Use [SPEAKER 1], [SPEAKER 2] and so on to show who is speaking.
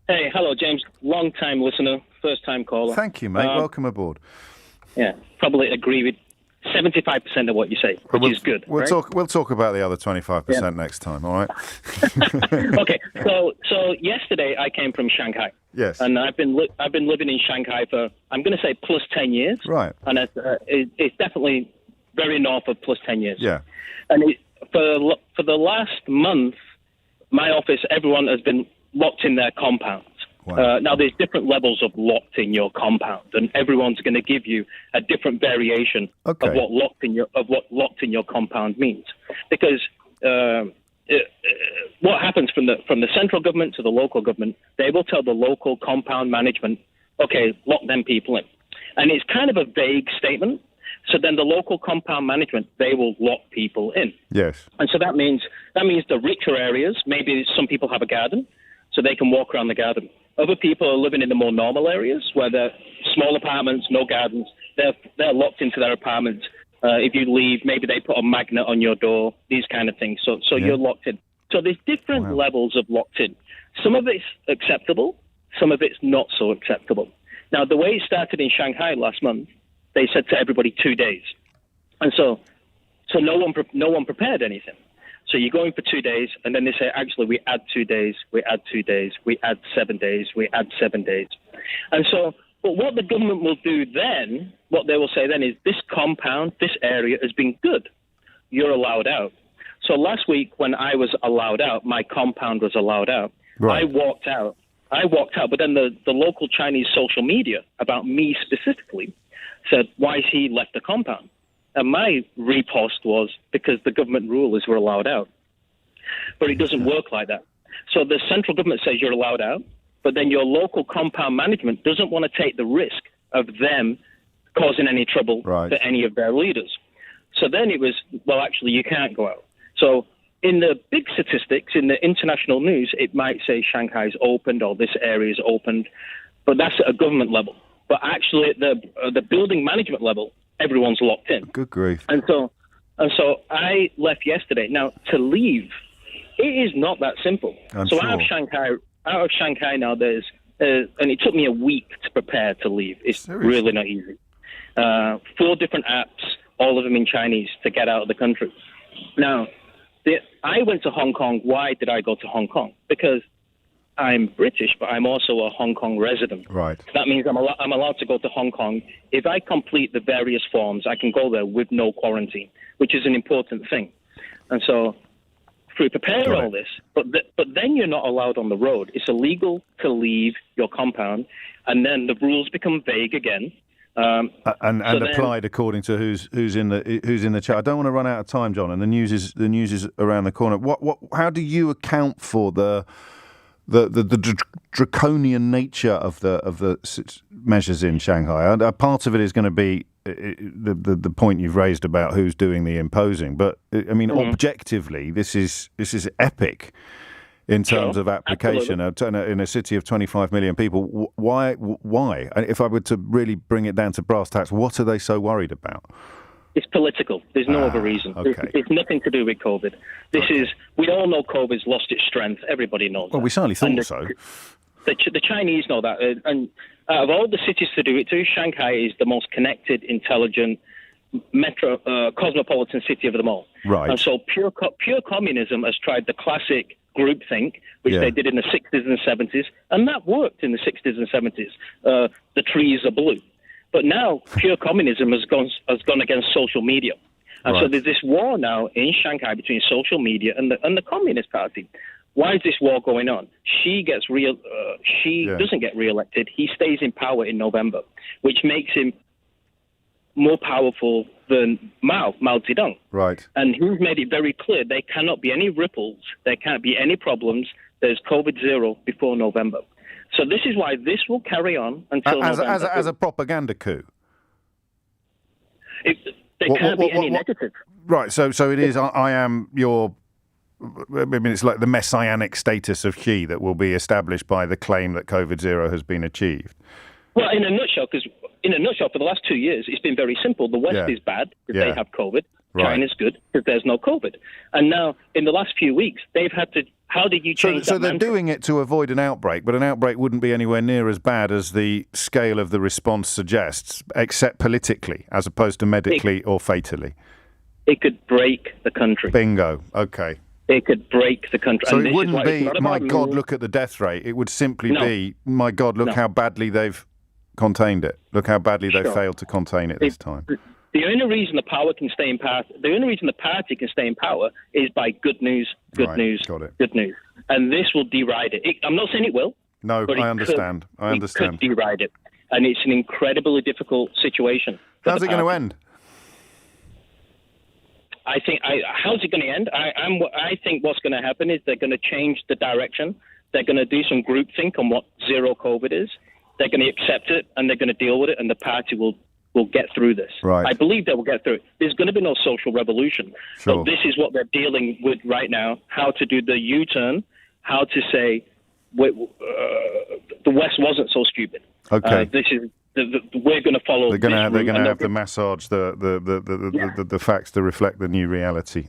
[SPEAKER 1] Hey, hello, James. Long-time listener, first-time caller.
[SPEAKER 2] Thank you, mate. Welcome aboard.
[SPEAKER 1] Yeah, probably agree with 75% of what you say, which is good.
[SPEAKER 2] We'll
[SPEAKER 1] right?
[SPEAKER 2] talk about the other 25% next time. All right.
[SPEAKER 1] Okay. So yesterday I came from Shanghai.
[SPEAKER 2] Yes.
[SPEAKER 1] And I've been living in Shanghai for, I'm going to say, plus 10 years.
[SPEAKER 2] Right.
[SPEAKER 1] And it's definitely very north of plus 10 years.
[SPEAKER 2] Yeah.
[SPEAKER 1] And for the last month, my office, everyone has been locked in their compounds.
[SPEAKER 2] Wow.
[SPEAKER 1] Now, there's different levels of locked in your compound, and everyone's going to give you a different variation of what locked in your compound means. Because what happens from the central government to the local government, they will tell the local compound management, okay, lock them people in, and it's kind of a vague statement. So then the local compound management, they will lock people in.
[SPEAKER 2] Yes.
[SPEAKER 1] And so that means the richer areas, maybe some people have a garden, so they can walk around the garden. Other people are living in the more normal areas where they're small apartments, no gardens. They're locked into their apartments. If you leave, maybe they put a magnet on your door, these kind of things. So you're locked in. So there's different levels of locked in. Some of it's acceptable, some of it's not so acceptable. Now, the way it started in Shanghai last month, they said to everybody 2 days. And so no one prepared anything. So you go in for 2 days, and then they say, actually, we add 2 days, we add 2 days, we add 7 days, we add 7 days. And so, but what the government will do then, what they will say then is, this compound, this area has been good. You're allowed out. So last week when I was allowed out, my compound was allowed out. Right. I walked out, but then the local Chinese social media about me specifically said, why is he left the compound? And my repost was because the government rule is we're allowed out. But it doesn't work like that. So the central government says you're allowed out, but then your local compound management doesn't want to take the risk of them causing any trouble to any of their leaders. So then it was, well, actually, you can't go out. So in the big statistics, in the international news, it might say Shanghai's opened or this area is opened, but that's at a government level. But actually, at the building management level, everyone's locked in.
[SPEAKER 2] Good grief.
[SPEAKER 1] And so I left yesterday. Now, to leave, it is not that simple.
[SPEAKER 2] So
[SPEAKER 1] out of Shanghai now, there's and it took me a week to prepare to leave. It's really not easy. 4 different apps, all of them in Chinese, to get out of the country. Now, I went to Hong Kong. Why did I go to Hong Kong? Because I'm British, but I'm also a Hong Kong resident. Right. That means I'm allowed to go to Hong Kong. If I complete the various forms, I can go there with no quarantine, which is an important thing. And so we prepare all this, but then you're not allowed on the road. It's illegal to leave your compound, and then the rules become vague again.
[SPEAKER 2] And applied according to who's in the chat. I don't want to run out of time, John, and the news is around the corner. How do you account for the draconian nature of the measures in Shanghai? Part of it is going to be the point you've raised about who's doing the imposing, but I mean, objectively, this is epic in terms of application. In a city of 25 million people. Why? If I were to really bring it down to brass tacks, what are they so worried about?
[SPEAKER 1] It's political. There's no other reason.
[SPEAKER 2] Okay.
[SPEAKER 1] It's nothing to do with COVID. We all know COVID's lost its strength. Everybody knows that.
[SPEAKER 2] Well, we certainly thought so.
[SPEAKER 1] The Chinese know that. And out of all the cities to do it to, Shanghai is the most connected, intelligent, cosmopolitan city of them all. Right. And so pure communism has tried the classic groupthink, which they did in the 60s and 70s, and that worked in the 60s and 70s. The trees are blue. But now pure communism has gone against social media. And so there's this war now in Shanghai between social media and the Communist Party. Why is this war going on? She doesn't get re-elected. He stays in power in November, which makes him more powerful than Mao Zedong. Right. And he's made it very clear there cannot be any ripples, there can't be any problems. There's COVID zero before November. So this is why this will carry on until November.
[SPEAKER 2] As a propaganda coup?
[SPEAKER 1] There can't be any negative.
[SPEAKER 2] Right, so it is, I am your... I mean, it's like the messianic status of Xi that will be established by the claim that COVID zero has been achieved.
[SPEAKER 1] Well, in a nutshell, for the last 2 years, it's been very simple. The West is bad because they have COVID.
[SPEAKER 2] Right.
[SPEAKER 1] China's good because there's no COVID. And now, in the last few weeks, they've had to. How did you change that?
[SPEAKER 2] So they're doing it to avoid an outbreak, but an outbreak wouldn't be anywhere near as bad as the scale of the response suggests, except politically, as opposed to medically or fatally.
[SPEAKER 1] It could break the country.
[SPEAKER 2] Bingo. Okay.
[SPEAKER 1] It could break the country.
[SPEAKER 2] So
[SPEAKER 1] and
[SPEAKER 2] it
[SPEAKER 1] this
[SPEAKER 2] wouldn't be, my God,
[SPEAKER 1] me.
[SPEAKER 2] look at the death rate. It would simply
[SPEAKER 1] No.
[SPEAKER 2] be, my God, look
[SPEAKER 1] No.
[SPEAKER 2] how badly they've contained it. Look how badly they
[SPEAKER 1] Sure.
[SPEAKER 2] failed to contain it this time.
[SPEAKER 1] The only reason the party can stay in power is by good news, good
[SPEAKER 2] Right,
[SPEAKER 1] news,
[SPEAKER 2] got it.
[SPEAKER 1] good news. And this will deride it. I'm not saying it will.
[SPEAKER 2] No,
[SPEAKER 1] but
[SPEAKER 2] I understand.
[SPEAKER 1] It could deride it. And it's an incredibly difficult situation.
[SPEAKER 2] How's it going to end?
[SPEAKER 1] I think. How's it going to end? I think what's going to happen is they're going to change the direction. They're going to do some groupthink on what zero COVID is. They're going to accept it and they're going to deal with it, and the party will get through this.
[SPEAKER 2] Right.
[SPEAKER 1] I believe they will get through it. There's going to be no social revolution.
[SPEAKER 2] Sure.
[SPEAKER 1] But this is what they're dealing with right now: how to do the U-turn, how to say the West wasn't so stupid.
[SPEAKER 2] Okay.
[SPEAKER 1] This is. We're going to follow.
[SPEAKER 2] They're going to have
[SPEAKER 1] the
[SPEAKER 2] the massage, the facts to reflect the new reality.